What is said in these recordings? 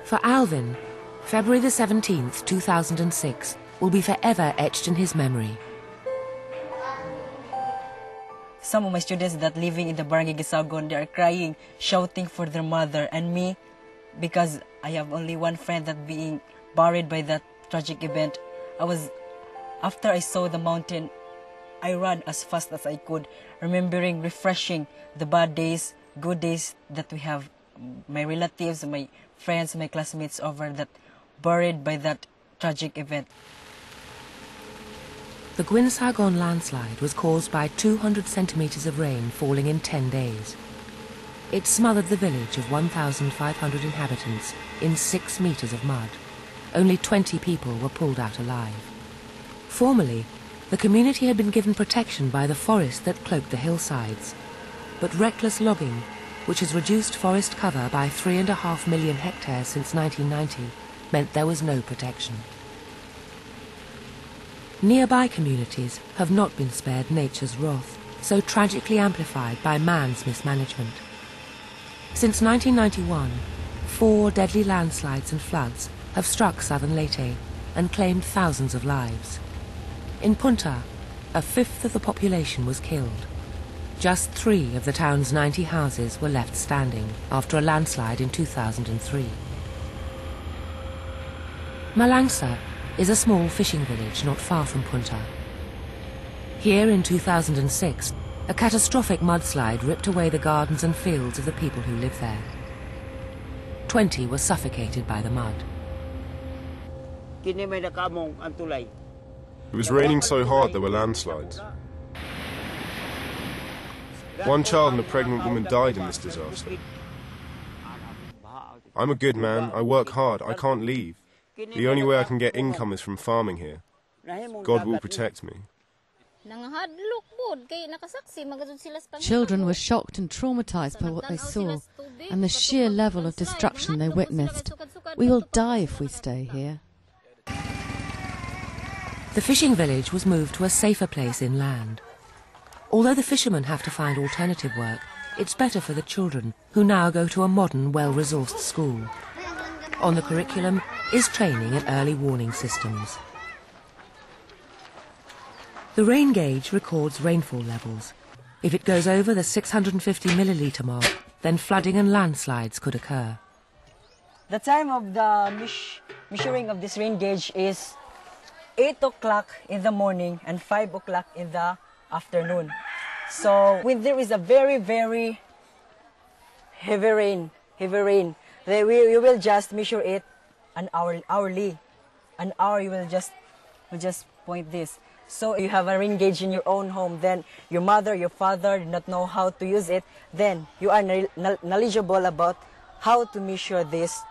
For Alvin, February the 17th, 2006 will be forever etched in his memory. Some of my students that living in the barangay Guinsaugon, they are crying, shouting for their mother, and me, because I have only one friend that being buried by that tragic event. After I saw the mountain, I ran as fast as I could, remembering, refreshing the bad days, good days that we have, my relatives, my friends, my classmates over that buried by that tragic event. The Guinsaugon landslide was caused by 200 centimeters of rain falling in 10 days. It smothered the village of 1,500 inhabitants in 6 meters of mud. Only 20 people were pulled out alive. Formerly, the community had been given protection by the forest that cloaked the hillsides. But reckless logging, which has reduced forest cover by 3.5 million hectares since 1990, meant there was no protection. Nearby communities have not been spared nature's wrath, so tragically amplified by man's mismanagement. Since 1991, 4 deadly landslides and floods have struck Southern Leyte and claimed thousands of lives. In Punta, 1/5 of the population was killed. Just 3 of the town's 90 houses were left standing after a landslide in 2003. Malangsa is a small fishing village not far from Punta. Here in 2006, a catastrophic mudslide ripped away the gardens and fields of the people who live there. 20 were suffocated by the mud. It was raining so hard there were landslides. One child and a pregnant woman died in this disaster. I'm a good man, I work hard, I can't leave. The only way I can get income is from farming here. God will protect me. Children were shocked and traumatized by what they saw and the sheer level of destruction they witnessed. We will die if we stay here. The fishing village was moved to a safer place inland. Although the fishermen have to find alternative work, it's better for the children, who now go to a modern, well-resourced school. On the curriculum is training in early warning systems. The rain gauge records rainfall levels. If it goes over the 650 milliliter mark, then flooding and landslides could occur. The time of the measuring of this rain gauge is 8 o'clock in the morning and 5 o'clock in the afternoon. So when there is a very, very heavy rain, you will just measure it hourly. An hour you will just point this. So you have a rain gauge in your own home, then your mother, your father did not know how to use it, then you are knowledgeable about how to measure this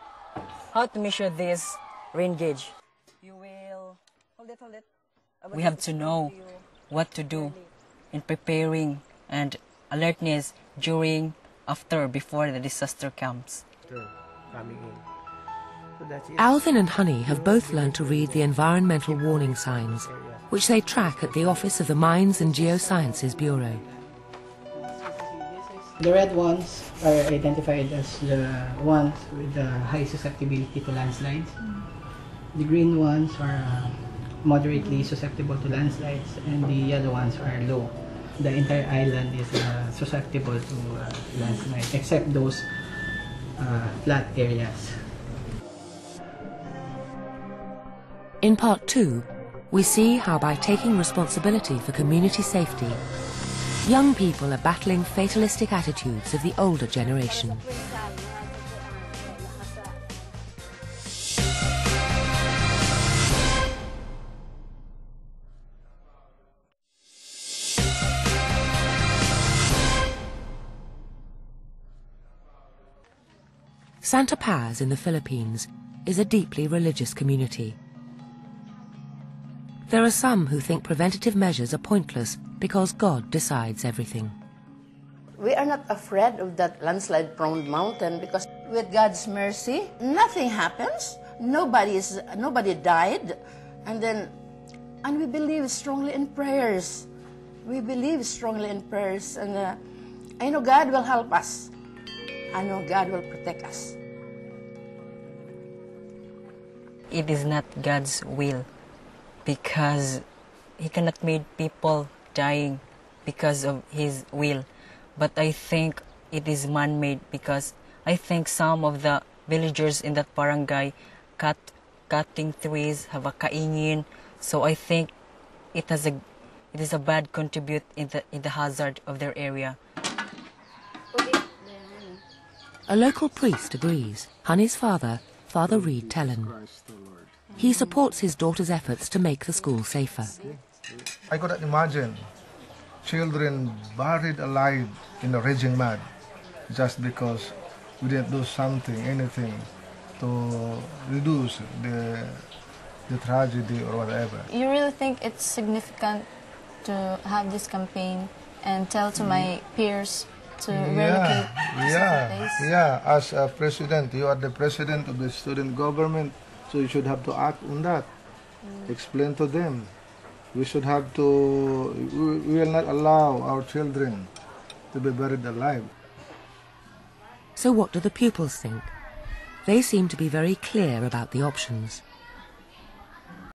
rain gauge. You will hold it. We have to know what to do in preparing and alertness during, after, before the disaster comes. Alvin and Honey have both learned to read the environmental warning signs, which they track at the office of the Mines and Geosciences Bureau. The red ones are identified as the ones with the high susceptibility to landslides. The green ones are moderately susceptible to landslides, and the yellow ones are low. The entire island is susceptible to landslides, except those flat areas. In Part 2, we see how by taking responsibility for community safety, young people are battling fatalistic attitudes of the older generation. Santa Paz in the Philippines is a deeply religious community. There are some who think preventative measures are pointless because God decides everything. We are not afraid of that landslide-prone mountain because with God's mercy, nothing happens. Nobody died. And we believe strongly in prayers. And I know God will help us. I know God will protect us. it is not God's will, because He cannot make people dying because of His will. But I think it is man-made, because I think some of the villagers in that barangay cutting trees, have a kaingin. So I think it is a bad contribute in the hazard of their area. A local priest agrees. Honey's father, Father Reed Tellen. He supports his daughter's efforts to make the school safer. I could not imagine children buried alive in the raging mud just because we didn't do anything to reduce the tragedy or whatever. You really think it's significant to have this campaign and tell to my peers to relocate to certain place? Yeah. As a president, you are the president of the student government, so you should have to act on that. Explain to them. We will not allow our children to be buried alive. So what do the pupils think? They seem to be very clear about the options.